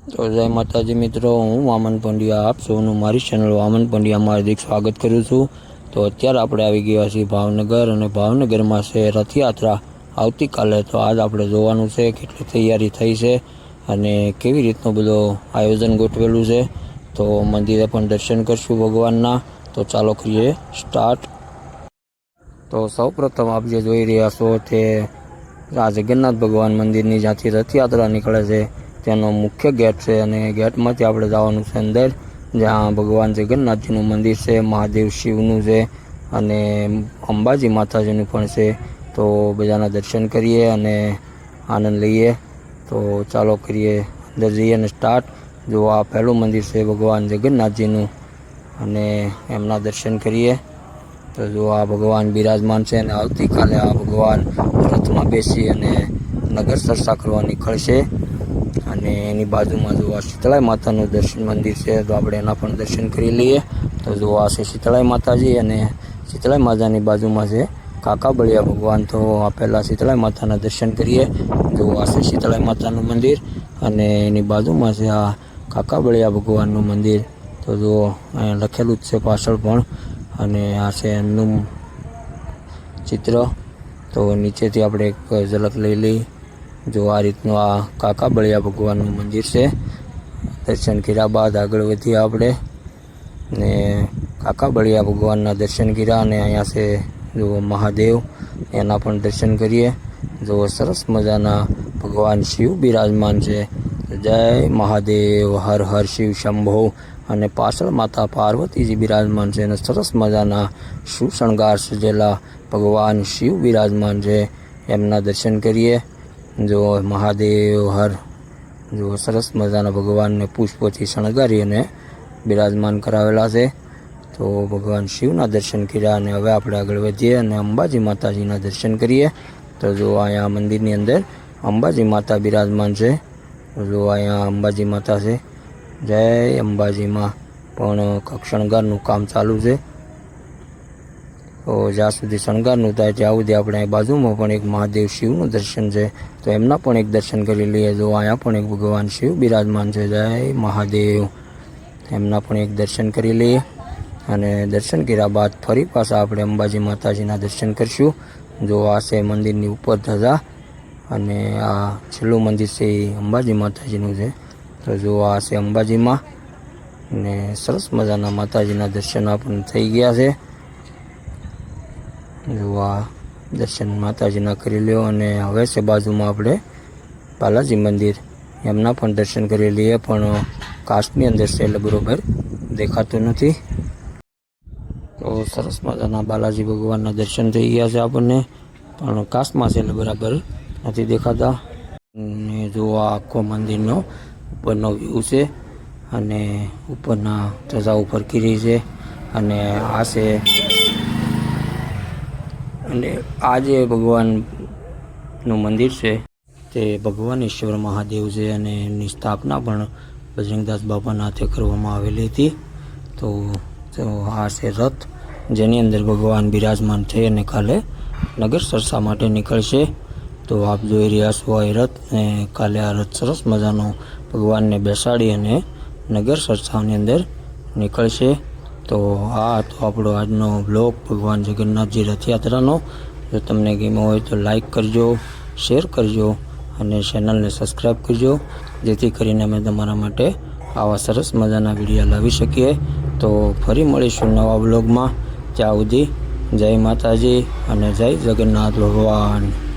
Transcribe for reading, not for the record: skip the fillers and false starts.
તો જય માતાજી મિત્રો, હું વામન પંડ્યા આપ સૌનું મારી ચેનલ વામન પંડ્યામાં હાર્દિક સ્વાગત કરું છું। તો અત્યારે આપણે આવી ગયા છીએ ભાવનગર, અને ભાવનગરમાં છે રથયાત્રા આવતીકાલે। તો આજ આપણે જોવાનું છે કેટલી તૈયારી થઈ છે અને કેવી રીતનું બધું આયોજન ગોઠવેલું છે। તો મંદિરે પણ દર્શન કરશું ભગવાનના। તો ચાલો કરીએ સ્ટાર્ટ। તો સૌપ્રથમ આપ જે જોઈ રહ્યા છો તે આ જગન્નાથ ભગવાન મંદિરની જ્યાંથી રથયાત્રા નીકળે છે તેનો મુખ્ય ગેટ છે, અને ગેટમાંથી આપણે જવાનું છે અંદર, જ્યાં ભગવાન જગન્નાથજીનું મંદિર છે, મહાદેવ શિવનું છે અને અંબાજી માતાજીનું પણ છે। તો બધાના દર્શન કરીએ અને આનંદ લઈએ। તો ચાલો કરીએ અંદર જઈએ અને સ્ટાર્ટ। જો આ પહેલું મંદિર છે ભગવાન જગન્નાથજીનું, અને એમના દર્શન કરીએ। તો જો આ ભગવાન બિરાજમાન છે, અને આવતીકાલે આ ભગવાન રથમાં બેસી અને નગર ચર્ચા કરવા નીકળશે। અને એની બાજુમાં જો આ શીતળાઈ માતાનું દર્શન મંદિર છે, તો આપણે એના પણ દર્શન કરી લઈએ। તો જો આ છે શીતળાઈ માતાજી, અને શીતળાઈ માતાની બાજુમાં છે કાકા બળિયા ભગવાન। તો આ પહેલાં શીતળાઈ માતાના દર્શન કરીએ। જો આ છે શીતળાઈ માતાનું મંદિર, અને એની બાજુમાં છે આ કાકા બળિયા ભગવાનનું મંદિર। તો જો અહીંયા લખેલું જ છે પાછળ પણ, અને આ છે એમનું ચિત્ર। તો નીચેથી આપણે એક ઝલક લઈ લઈ। જો આ રીતનું આ કાકા બળિયા ભગવાનનું મંદિર છે। દર્શન કર્યા બાદ આગળ વધીએ આપણે, ને કાકા બળિયા ભગવાનના દર્શન કર્યા, અને અહીંયા છે જો મહાદેવ, એના પણ દર્શન કરીએ। જો સરસ મજાના ભગવાન શિવ બિરાજમાન છે। જય મહાદેવ, હર હર શિવ શંભો। અને પાછળ માતા પાર્વતીજી બિરાજમાન છે, અને સરસ મજાના સુશણગાર સજેલા ભગવાન શિવ બિરાજમાન છે, એમના દર્શન કરીએ। જો મહાદેવ હર, જો સરસ મજાના ભગવાનને પુષ્પોથી શણગારી અને બિરાજમાન કરાવેલા છે। તો ભગવાન શિવના દર્શન કર્યા, અને હવે આપણે આગળ વધીએ અને અંબાજી માતાજીના દર્શન કરીએ। તો જો અહીંયા મંદિરની અંદર અંબાજી માતા બિરાજમાન છે। જો અહીંયા અંબાજી માતા છે। જય અંબાજીમાં પણ શણગારનું કામ ચાલુ છે। તો જ્યાં સુધી શણગારનું થાય ત્યાં સુધી આપણે બાજુમાં પણ એક મહાદેવ શિવનું દર્શન છે, તો એમના પણ એક દર્શન કરી લઈએ। જો અહીંયા પણ એક ભગવાન શિવ બિરાજમાન છે। જય મહાદેવ, એમના પણ એક દર્શન કરી લઈએ। અને દર્શન કર્યા બાદ ફરી પાછા આપણે અંબાજી માતાજીના દર્શન કરીશું। જો આ છે મંદિરની ઉપર ધજા, અને આ છેલ્લું મંદિર છે એ અંબાજી માતાજીનું છે। તો જો આ છે અંબાજીમાં, ને સરસ મજાના માતાજીના દર્શન આપણને થઈ ગયા છે। જો આ દર્શન માતાજીના કરી લ્યો, અને હવે છે બાજુમાં આપણે બાલાજી મંદિર, એમના પણ દર્શન કરી લઈએ। પણ કાચની અંદર છે એટલે બરોબર દેખાતું નથી। તો સરસ મજાના બાલાજી ભગવાનના દર્શન થઈ ગયા છે આપણને, પણ કાચમાં છે એટલે બરાબર નથી દેખાતા। અને જો આ આખો મંદિરનો ઉપરનો વ્યૂ છે, અને ઉપરના ધજા ઉપર કીરી છે, અને આ છે, અને આ જે ભગવાનનું મંદિર છે તે ભગવાન ઈશ્વર મહાદેવ છે, અને એની સ્થાપના પણ બજરંગદાસ બાપાના હાથે કરવામાં આવેલી હતી। તો આ છે રથ, જેની અંદર ભગવાન બિરાજમાન થઈ અને કાલે નગર ચર્ચા માટે નીકળશે। તો આપ જોઈ રહ્યા છો આ રથ, ને કાલે આ રથ સરસ મજાનો ભગવાનને બેસાડી અને નગર ચર્ચાની અંદર નીકળશે। તો આ હતો આપણો આજનો બ્લોગ ભગવાન જગન્નાથજી રથયાત્રાનો। જો તમને ગમ્યો હોય તો લાઈક કરજો, શેર કરજો, અને ચેનલને સબસ્ક્રાઈબ કરજો, જેથી કરીને અમે તમારા માટે આવા સરસ મજાના વિડીયો લાવી શકીએ। તો ફરી મળીશું નવા બ્લોગમાં। ત્યાં સુધી જય માતાજી અને જય જગન્નાથ ભગવાન।